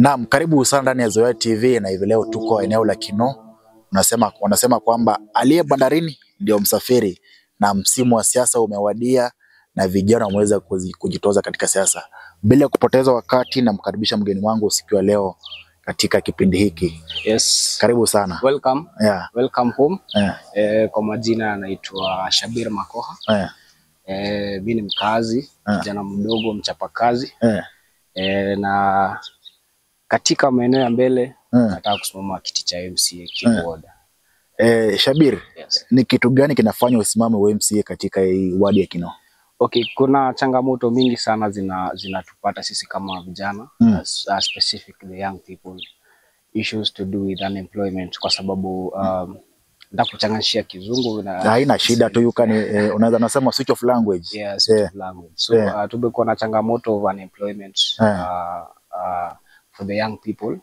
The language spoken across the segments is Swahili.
Naam, karibu sana ndani ya Zoea TV na hivi leo tuko eneo la Kinoo. Wanasema kwamba aliye bandarini ndio msafiri na msimu wa siasa umewadia na vijana wameweza kujitoza katika siasa. Bila kupoteza wakati na mkaribisha mgeni wangu siku ya leo katika kipindi hiki. Yes. Karibu sana. Welcome. Yeah. Welcome home. Yeah. Kwa majina anaitwa Shabir Makoha. Yeah. Mimi ni mkazi, kijana mdogo mchapakazi. Yeah. Na katika maeneo ya mbele nataka kusimama kiti cha MCA Kinoo. Shabir, Yes. Ni kitu gani kinafanya usimame wa MCA katika hii wadi ya Kinoo? Okay, kuna changamoto mingi sana zinatupata sisi kama vijana, specifically young people. Issues to do with unemployment kwa sababu ndakuchanganyishia kizungu na haina shida tu, unaweza nasema switch of language. Yeah, switch of language. So tumekuwa na changamoto of unemployment for the young people.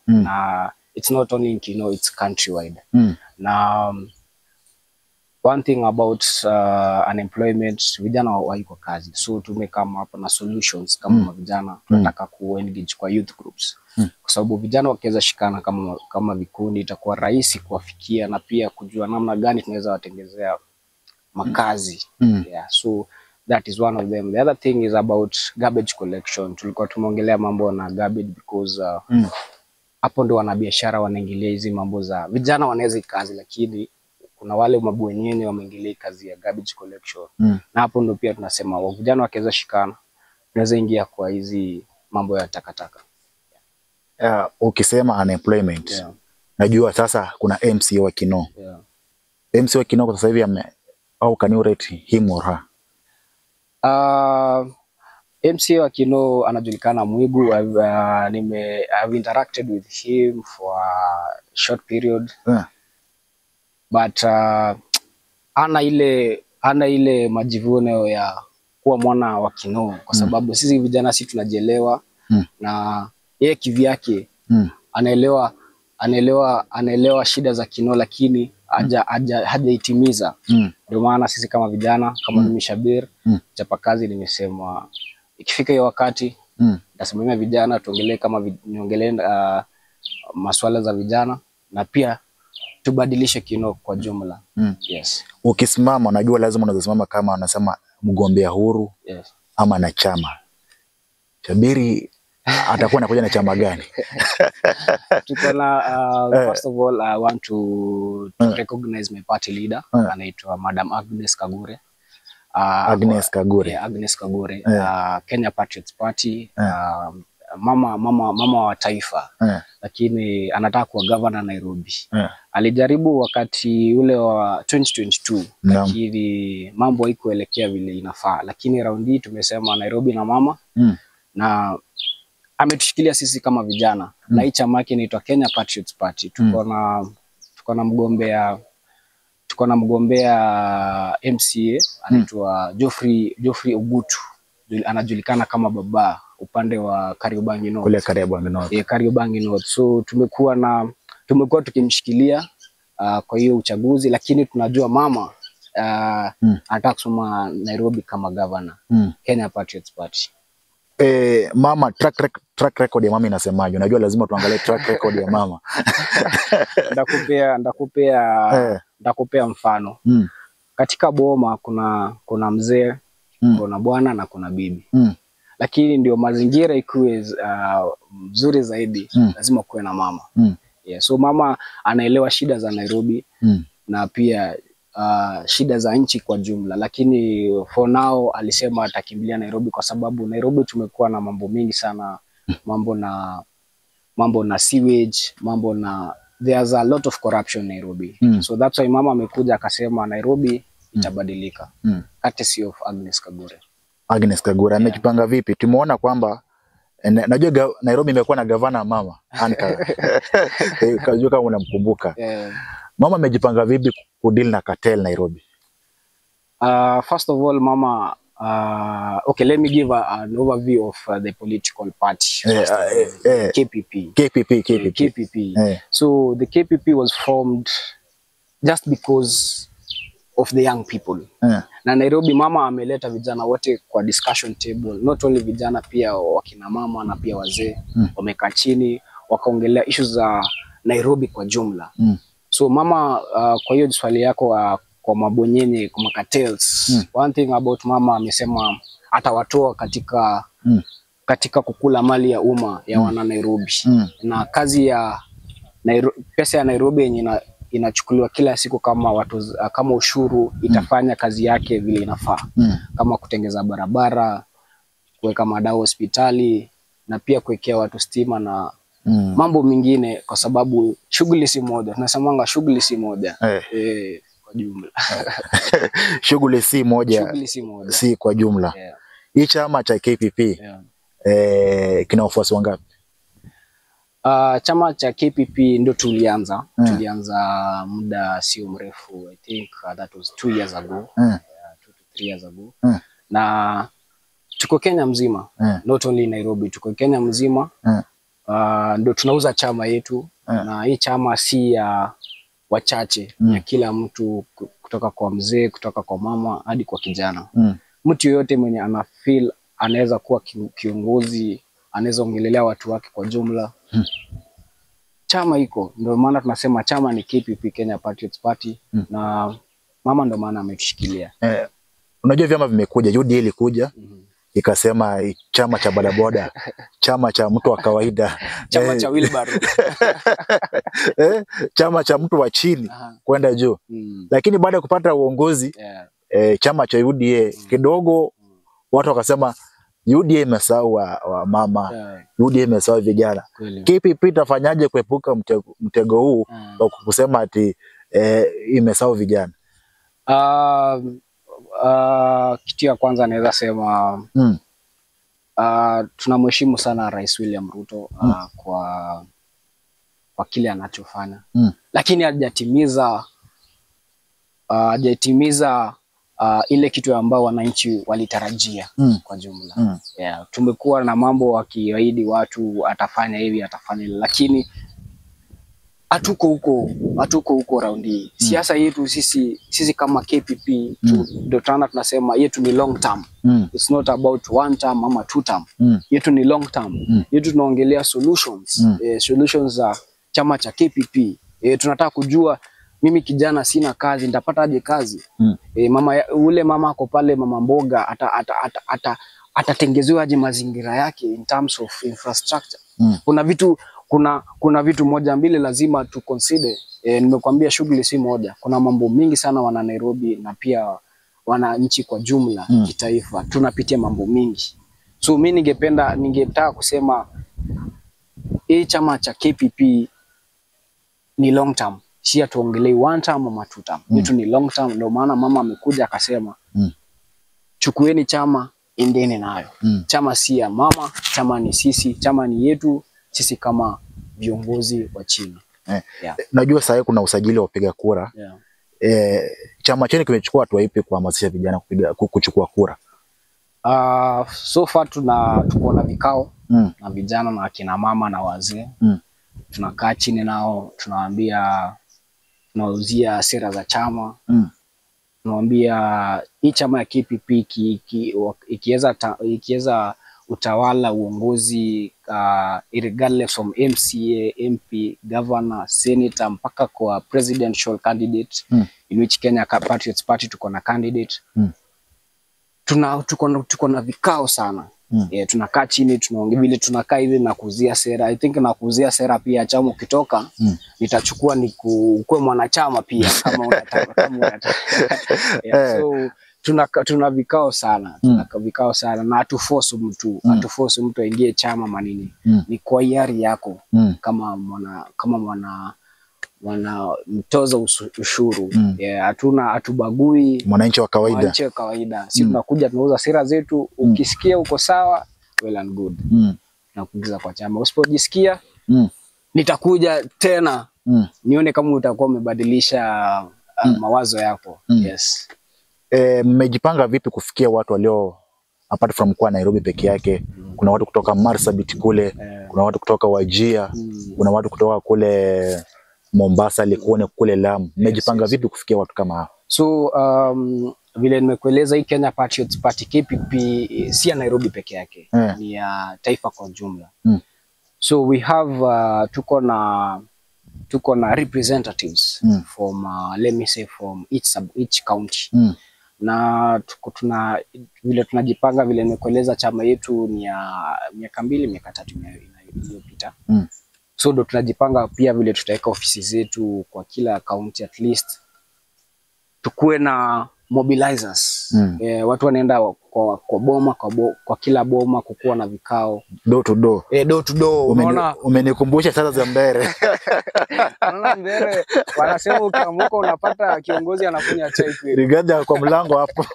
It's not only in Kinoo, it's countrywide. Na one thing about unemployment, vijana hawaiko kazi. So tumekama hapa na solutions kama vijana tunataka ku-engage kwa youth groups. Kwa sababu vijana wakiweza shikana kama vikundi itakuwa rahisi kuwafikia na pia kujua namna gani tunaweza watengezea makazi. Yeah, so that is one of them. The other thing is about garbage collection. Tulikuwa tumeongelea mambo na garbage because hapo ndo wanabiashara wanaingilia hizi mambo za vijana wanaweza kazi, lakini kuna wale mabwenyenye wameingilia kazi ya garbage collection. Na hapo ndo pia tunasema vijana wakiweza shikana tunaweza ingia kwa hizi mambo ya takataka. Ukisema unemployment, najua sasa kuna MCA wa Kinoo. MCA wa Kinoo kwa sasa hivi how can you rate him or her? MCA wa Kinoo anajulikana Mwigu. I've interacted with him for a short period. But ana ile majivuno ya kuwa mwana wa Kinoo kwa sababu sisi vijana sisi tunajielewa na yeye kivyake anaelewa shida za Kinoo, lakini hajaitimiza. Ndio maana sisi kama vijana kama mimi Shabir chapakazi nimesema ikifika hiyo wakati nitasimamia vijana niongelee masuala za vijana na pia tubadilishe Kinoo kwa jumla. Yes. Ukisimama najua lazima unasimama kama anasema mgombea huru. Yes. Ama na chama. Shabiri atakuwa anakuja na chama gani? Tuko na first of all I want to recognize my party leader. Anaitwa Madam Agnes Kagure. Agnes Kagure. Yeah, Agnes Kagure. Kenya Patriots Party. Mama wa taifa. Lakini anataka kuwa governor Nairobi. Alijaribu wakati ule wa 2022 lakini mambo haikuelekea vile inafaa, lakini round hii tumesema Nairobi na mama. Na ametushikilia sisi kama vijana. Na hii chama yake inaitwa Kenya Patriots Party. Tuko na mgombea MCA anaitwa Geoffrey Ogutu. Anajulikana kama baba upande wa Kariobangi North. Kule Kariobangi North. Kariobangi North. So tumekuwa tukimshikilia kwa hiyo uchaguzi, lakini tunajua mama anataka kusoma Nairobi kama governor. Kenya Patriots Party. Mama track record ya mama inasemaje? Unajua lazima tuangalie track record ya mama. Ndakupea mfano. Katika boma kuna mzee, kuna bwana na kuna bibi. Lakini ndio mazingira ikuwe mzuri zaidi, lazima kuwe na mama. Yeah, so mama anaelewa shida za Nairobi na pia shida za nchi kwa jumla, lakini for now alisema atakimbilia Nairobi kwa sababu Nairobi tumekuwa na mambo mingi sana, mambo na sewage, there's a lot of corruption in Nairobi. So that's why mama amekuja akasema Nairobi itabadilika. Courtesy of Agnes Kagure. Agnes Kagure amejipanga vipi? Tumeona kwamba najua Nairobi imekuwa na gavana mama. Kajua kama unamkumbuka. Mama amejipanga vipi kudeal na cartel Nairobi? First of all, mama, okay, let me give an overview of the political party. KPP. So the KPP was formed just because of the young people. Na Nairobi mama ameleta vijana wote kwa discussion table, not only vijana, pia wakina mama na pia wazee wamekaa chini wakaongelea issues za Nairobi kwa jumla. So mama, kwa hiyo swali yako kwa mabonyenye, kwa cartels, one thing about mama amesema atawatoa katika kukula mali ya umma ya wana Nairobi. Na kazi ya pesa ya Nairobi yenye inachukuliwa kila siku kama ushuru itafanya kazi yake vile inafaa. Kama kutengeza barabara, kuweka madawa hospitali, na pia kuwekea watu stima na mambo mengine, kwa sababu shughuli si moja. Tunasemanga shughuli si moja. Kwa jumla. Shughuli si moja. Si kwa jumla. Hii chama cha KPP kina wafuasi wangapi? Chama cha KPP ndio tulianza muda sio mrefu. I think that was 2 years ago. 2 to 3 years ago. Na tuko Kenya mzima. Not only Nairobi, tuko Kenya mzima. Ndio tunauza chama yetu. Na hii chama si ya wachache, ya kila mtu, kutoka kwa mzee, kutoka kwa mama hadi kwa kijana. Mtu yoyote mwenye ana feel anaweza kuwa kiongozi, anaweza ongelelea watu wake kwa jumla. Chama iko, ndio maana tunasema chama ni KPP, Kenya Patriots Party. Na mama ndio maana ametushikilia. Unajua vyama vimekuja, UDA ilikuja ikasema chama cha bodaboda, chama cha mtu wa kawaida, chama cha wheelbarrow, chama cha mtu wa chini kwenda juu. Lakini baada ya kupata uongozi chama cha UDA kidogo watu wakasema UDA imesahau wa mama, UDA imesahau vijana. KPP itafanyaje kuepuka mtego huu wa kusema ati imesahau vijana? Kitu ya kwanza naweza sema tunamheshimu sana Rais William Ruto kwa kile anachofanya. Lakini hajatimiza ile kitu ambao wananchi walitarajia kwa jumla. Tumekuwa na mambo wakiahidi watu atafanya hivi, atafanya hivi, lakini hatuko huko raundi. Siasa yetu sisi kama KPP ndio tunasema yetu ni long term. It's not about 1 term ama 2 term. Yetu ni long term. Yetu tunaongelea solutions. Solutions za chama cha KPP. Tunataka kujua, mimi kijana sina kazi, nitapata aje kazi? Ule mama ako pale, mama mboga, atatengezewa aje mazingira yake in terms of infrastructure? Kuna vitu moja mbili lazima tu consider. Nimekuambia shughuli si moja. Kuna mambo mingi sana wana Nairobi na pia wana nchi kwa jumla, kitaifa. Tunapitia mambo mingi. So mimi ningetaka kusema hii chama cha KPP ni long term. Si atuongelee 1 term ama 2 term. Yetu ni long term. Ndio maana mama amekuja akasema chukueni chama, endeni nayo. Chama si ya mama, chama ni sisi, chama ni yetu sisi kama viongozi wa chini. Najua sasa kuna usajili wa kupiga kura. Chama chenu kimechukua hatua ipi kuhamasisha vijana kuchukua kura? So far tuko na vikao na vijana na akina mama na wazee. Tunakaa chini nao, tunauzia sera za chama. Tunawaambia hii chama ya KPP ikiweza utawala, uongozi, regardless from MCA, MP, governor, senator, mpaka kwa presidential candidate, in which Kenya Patriots Party tuko na candidate. Tuko na vikao sana. Tunakaa chini, tunaongea vile tunakaa hivi na kuuzia sera. I think na kuuzia sera pia chama ukitoka nitachukua ni kuwe mwanachama pia kama unataka. So tuna vikao sana. Vikao sana na hatuforce mtu aingie chama manini. Ni kwa hiari yako kama mwana mtoza ushuru. Hatubagui mwananchi wa kawaida. Sisi tunakuja tunauza sera zetu. Ukisikia uko sawa, well and good. Nakuingiza kwa chama. Usipojisikia nitakuja tena nione kama utakuwa umebadilisha mawazo yako. Yes. Mmejipanga vipi kufikia watu walio apart from kwa Nairobi peke yake? Kuna watu kutoka Marsabit kule, kuna watu kutoka Wajir, kuna watu kutoka kule Mombasa, Likoni, kule Lamu. Mmejipanga vipi kufikia watu kama hao? So vile nimekueleza, hii Kenya Patriots Party KPP si ya Nairobi peke yake, ni ya taifa kwa jumla. So we have tuko na representatives from let me say from each county. Na tuna vile tunajipanga vile nimekueleza chama yetu ni ya miaka 2 miaka 3 iliyopita. So ndo tunajipanga pia vile tutaweka ofisi zetu kwa kila county, at least tukue na mobilizers. Watu wanaenda kwa boma kwa kila boma kukuwa na vikao door to door. Door to door. Unaona, umenikumbusha sasa za Mbere. Unaona Mbere wanasema ukiamuka unapata kiongozi anakunywa chai kweli. Rigathi kwa mlango hapo.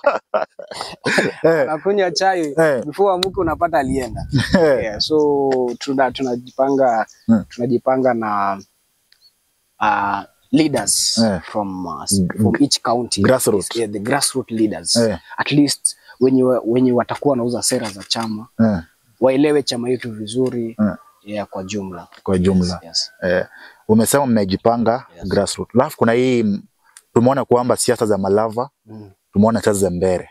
Anakunywa chai before amuke unapata alienda. So tunajipanga na leaders from each county, grassroots. The grassroots leaders. At least wenye watakuwa nauza sera za chama waelewe chama yetu vizuri kwa jumla. Kwa jumla. Yes. Umesema mmejipanga grassroots. Alafu kuna hii tumeona kwamba siasa za Malava, tumeona siasa za Mbere.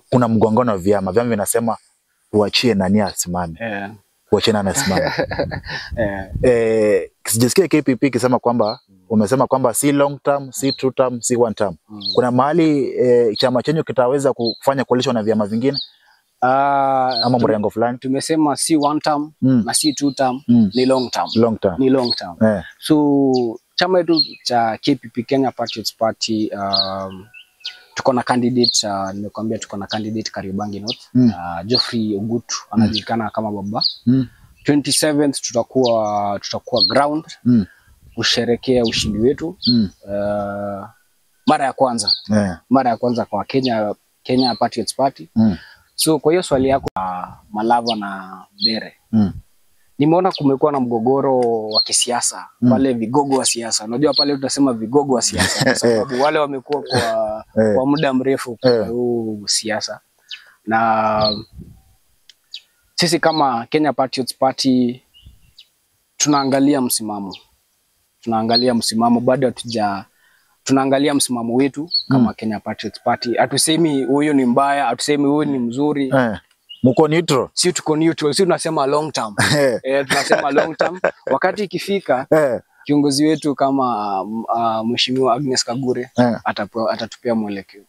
Kuna mgongano wa vyama vinasema tuachie nani asimame. Kuachie nani asimame. Sijasikia KPP kisema kwamba umesema kwamba si long term, si 2 term, si 1 term. Kuna mahali chama chenyu kitaweza kufanya coalition na vyama vingine? Ama mrengo fulani? Tumesema si 1 term na si 2 term, ni long term. Long term. Ni long term. So chama yetu cha KPP, Kenya Patriots Party, tuko na candidate, nimekuambia tuko na candidate Kariobangi North, Geoffrey Ogutu anajulikana kama Baba. 27th tutakuwa ground kusherekea ushindi wetu mara ya kwanza kwa Kenya Patriots Party. So kwa hiyo swali yako Malava na Mbere, nimeona kumekuwa na mgogoro wa kisiasa wale vigogo wa siasa. Unajua pale tunasema vigogo wa siasa kwa sababu wale wamekuwa kwa muda mrefu kwa huu siasa. Na sisi kama Kenya Patriots Party tunaangalia msimamo bado tunaangalia msimamo wetu kama Kenya Patriots Party. Hatusemi huyu ni mbaya, hatusemi huyu ni mzuri. Mko neutral. Si tuko neutral, si tunasema long term. Tunasema long term. Wakati ikifika kiongozi wetu kama Mheshimiwa Agnes Kagure atatupea mwelekeo.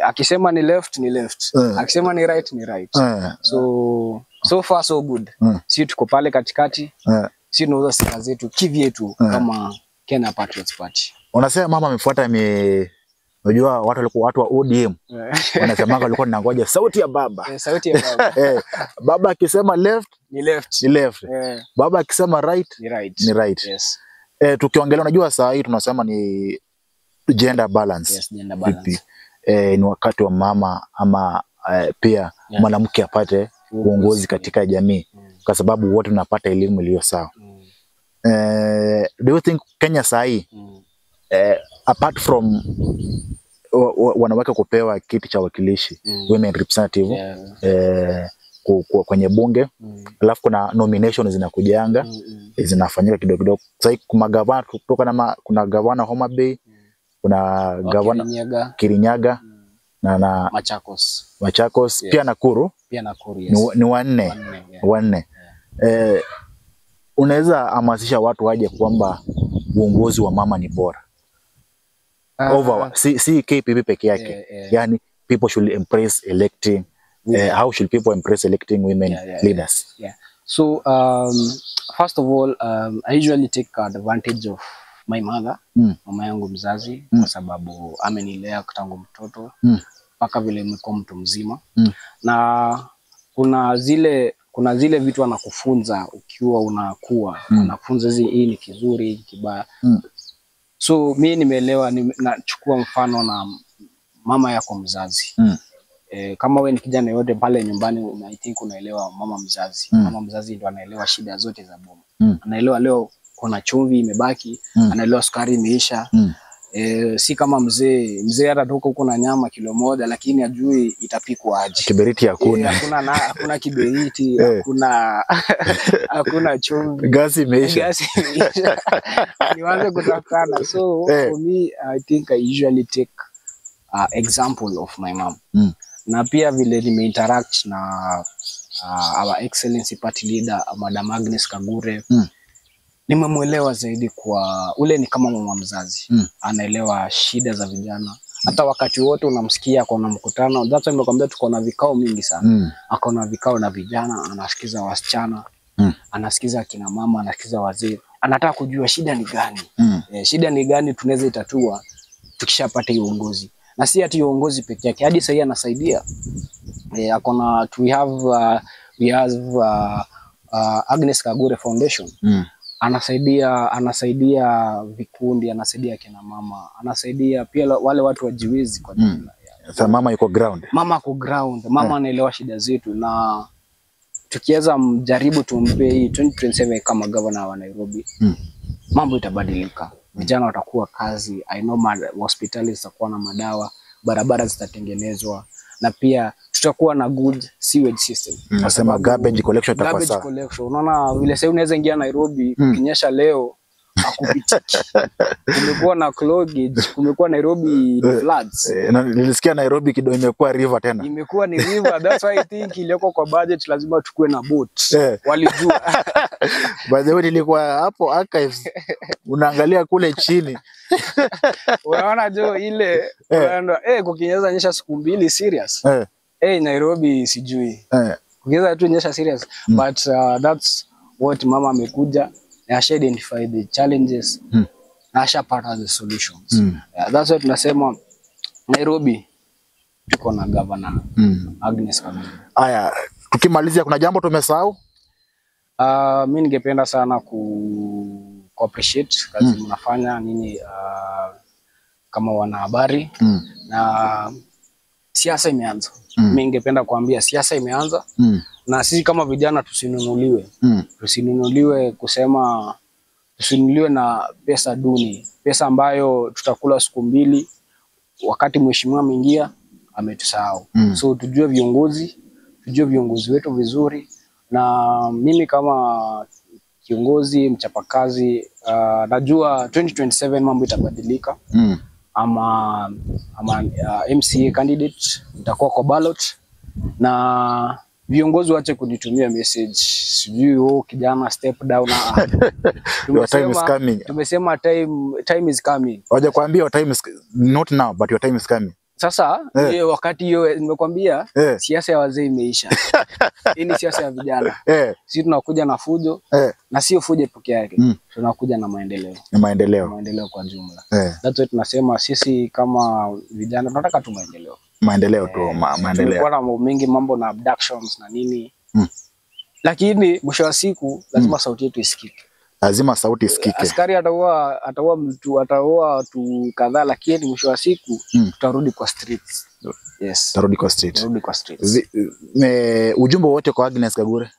Akisema ni left ni left. Akisema ni right ni right. So far so good. Si tuko pale katikati. Si tunauza sera zetu kivyetu kama Kenya Patriots Party. Unasema mama amefuata unajua watu wa ODM wanasema walikuwa ninangoja sauti ya baba. Sauti ya baba. Baba akisema left ni left. Ni left. Baba akisema right ni right. Ni right. Yes. Tukiongelea unajua saa hii tunasema ni gender balance. Yes, gender balance. Ni wakati wa mama ama pia mwanamke apate uongozi katika jamii kwa sababu wote tunapata elimu iliyo sawa. Do you think Kenya saa hii apart from wanawake kupewa kiti cha wakilishi, women representative kwenye bunge, alafu kuna nominations zinakujanga zinafanyika kidogo kidogo. Sasa kuna gavana kutoka kuna gavana Homa Bay, kuna gavana Kirinyaga na Machakos yes. Pia Nakuru yes. Ni wanne. Unaweza hamasisha watu waje kwamba uongozi wa mama ni bora over si KPP peke yake. Yani people should embrace electing how should people embrace electing women leaders? So first of all, I usually take advantage of my mother, mama yangu mzazi, kwa sababu amenilea tangu mtoto mpaka vile nimekuwa mtu mzima. Na kuna zile vitu anakufunza ukiwa unakuwa, anakufunza hii ni kizuri, hii kibaya. So mimi nimeelewa, nachukua mfano na mama yako mzazi. Kama wewe ni kijana yote pale nyumbani, I think unaelewa mama mzazi. Mama mzazi ndo anaelewa shida zote za boma. Anaelewa leo kuna chumvi imebaki, anaelewa sukari imeisha. Si kama mzee atatoka huko na nyama kilo moja lakini ajui itapikwa aje. Kiberiti hakuna. Hakuna kiberiti, hakuna chumvi. Gasi imeisha. Nianze kutafakana. So for me, I think I usually take example of my mom. Na pia vile nimeinteract na our excellency party leader Madam Agnes Kagure. Nimemwelewa zaidi kwa ule ni kama mama mzazi. Anaelewa shida za vijana. Hata wakati wote unamsikia kuna mkutano. That's why nimekwambia tuko na vikao mingi sana. Ako na vikao na vijana, anasikiza wasichana, anasikiza kina mama, anasikiza wazee. Anataka kujua shida ni gani. Shida ni gani tunaweza itatua tukishapata hiyo uongozi. Na si ati uongozi pekee yake, hadi sasa anasaidia. Akona we have Agnes Kagure Foundation. Anasaidia vikundi, anasaidia kina mama, anasaidia pia wale watu wajiwezi kwa jumla. Sasa mama yuko ground. Mama yuko ground. Mama anaelewa shida zetu, na tukiweza mjaribu tumpe hii 2027 kama governor wa Nairobi, mambo itabadilika. Vijana watakuwa kazi, I know hospitali zitakuwa na madawa, barabara zitatengenezwa, na pia tutakuwa na good sewage system. Nasema garbage collection itakuwa sawa. Garbage collection. Unaona vile sasa unaweza ingia Nairobi, kinyesha leo hakupitiki. Kumekuwa na cloggage, kumekuwa Nairobi floods. Nilisikia Nairobi kidogo imekuwa river tena. Imekuwa ni river. That's why I think iliyoko kwa budget lazima tukue na boat. Walijua. By the way, nilikuwa hapo archives. Unaangalia kule chini. Unaona jo ile kukinyesha nyesha siku mbili serious. Nairobi sijui. Kukinyesha tu nyesha serious. But that's what mama amekuja. Na she identify the challenges. Na she part of the solutions. That's why tunasema Nairobi tuko na governor Agnes Kagure. Aya, tukimalizia kuna jambo tumesahau? Mimi ningependa sana ku appreciate kazi mnafanya ninyi kama wanahabari. Na siasa imeanza. Mimi ningependa kuambia siasa imeanza. Na sisi kama vijana tusinunuliwe. Tusinunuliwe kusema tusinunuliwe na pesa duni. Pesa ambayo tutakula siku mbili wakati mheshimiwa ameingia ametusahau. So tujue viongozi wetu vizuri. Na mimi kama kiongozi mchapakazi najua 2027 mambo itabadilika. Ama MCA candidate nitakuwa kwa ballot, na viongozi waache kunitumia message sijui kijana step down. Your time is coming. Tumesema time is coming. Waje kuambia your time is not now but your time is coming. Sasa wakati hiyo nimekwambia siasa ya wazee imeisha. Hii ni siasa ya vijana. Sisi tunakuja na fujo na sio fujo pekee yake. Tunakuja na maendeleo. Maendeleo kwa jumla. That's why tunasema sisi kama vijana tunataka tu maendeleo. Maendeleo. Kuna mambo mengi, mambo na abductions na nini. Lakini mwisho wa siku lazima sauti yetu isikike. Lazima sauti isikike. Askari ataua mtu, ataua watu kadhaa, lakini mwisho wa siku tutarudi kwa streets. Yes. Tarudi kwa streets. Ujumbe wote kwa Agnes Kagure?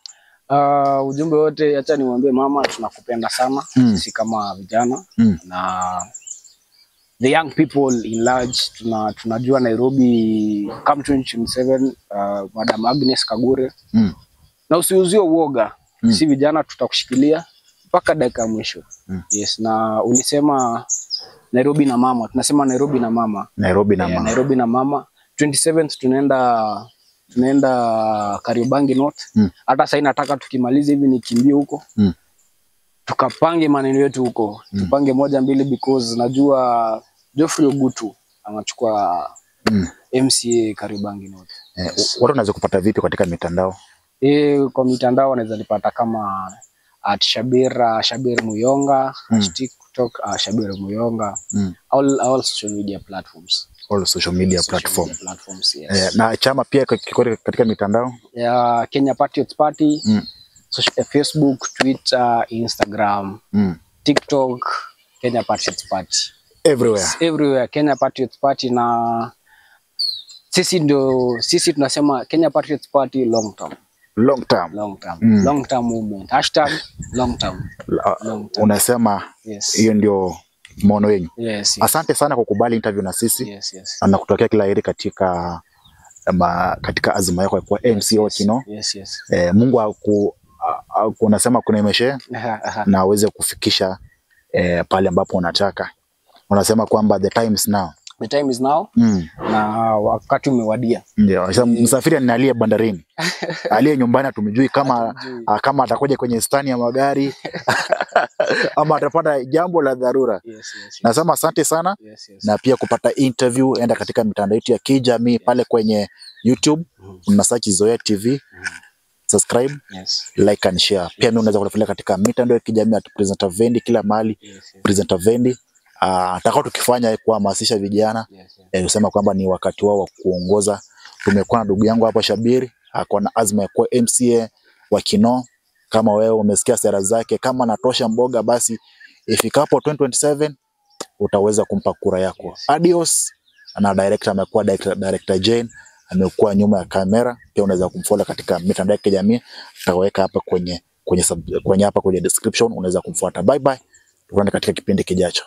Ujumbe wote, acha niwaambie mama tunakupenda sana sisi kama vijana. Na the young people in large, tunajua Nairobi come 2027 Madam Agnes Kagure. Na usiuzie uoga. Si vijana tutakushikilia mpaka dakika mwisho. Yes, na ulisema Nairobi na mama. Tunasema Nairobi na mama. Nairobi na mama. 27th tunaenda Kariobangi North. Hata sasa nataka tukimaliza hivi nikimbie huko. Tukapange maneno yetu huko. Tupange 1 2 because najua Geoffrey Ogutu anachukua MCA Kariobangi North. Watu wanaweza kupata vipi katika mitandao? Kwa mitandao wanaweza nipata kama @Shabir Muyonga, TikTok Shabir Muyonga, all social media platforms. Yes. Na chama pia katika mitandao? Kenya Patriots Party, Facebook, Twitter, Instagram, TikTok, Kenya Patriots Party. Everywhere Kenya Patriots Party. Na sisi tunasema Kenya Patriots Party long term movement. #long term. Unasema hiyo ndio maono yenu. Asante sana kwa kukubali interview na sisi. Na kutokea kila heri katika azma yako kwa MCO Kino. Mungu unasema kunemeshe na aweze kufikisha pale ambapo unataka. Unasema kwamba the time is now. the time is now. Na wakati umewadia. Ndio, sasa msafiri ni aliye bandarini. Aliye nyumbani tumjui kama atakuja kwenye stani ya magari ama atapata jambo la dharura. Nasema asante sana. Na pia kupata interview, enda katika mitandao yetu ya kijamii pale kwenye YouTube, una search Zoea TV. Subscribe, like and share. Pia mimi unaweza kufuatilia katika mitandao ya kijamii at Presenter Vendi kila mahali. Presenter Vendi. Atakao tukifanya kuhamasisha vijana, kusema kwamba ni wakati wao wa kuongoza. Tumekuwa na ndugu yangu hapa Shabiri, ako na azma ya kuwa MCA wa Kinoo. Kama wewe umesikia sera zake, kama natosha mboga, basi ifikapo 2027 utaweza kumpa kura yako. Adios. Na director amekuwa director Jane, amekuwa nyuma ya kamera. Pia unaweza kumfollow katika mitandao ya kijamii, tutaweka hapa kwenye hapa kwenye description, unaweza kumfuata. Bye bye. Tuone katika kipindi kijacho.